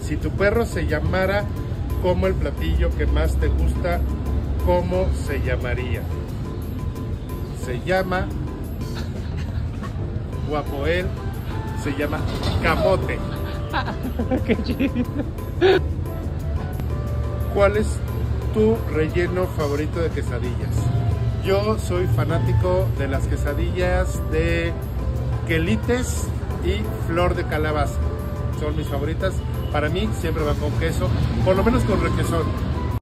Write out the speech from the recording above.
Si tu perro se llamara como el platillo que más te gusta, ¿cómo se llamaría? Se llama Guapoel, se llama camote. Qué chido. ¿Cuál es tu relleno favorito de quesadillas? Yo soy fanático de las quesadillas de quelites y flor de calabaza. Son mis favoritas. Para mí siempre van con queso, por lo menos con requesón.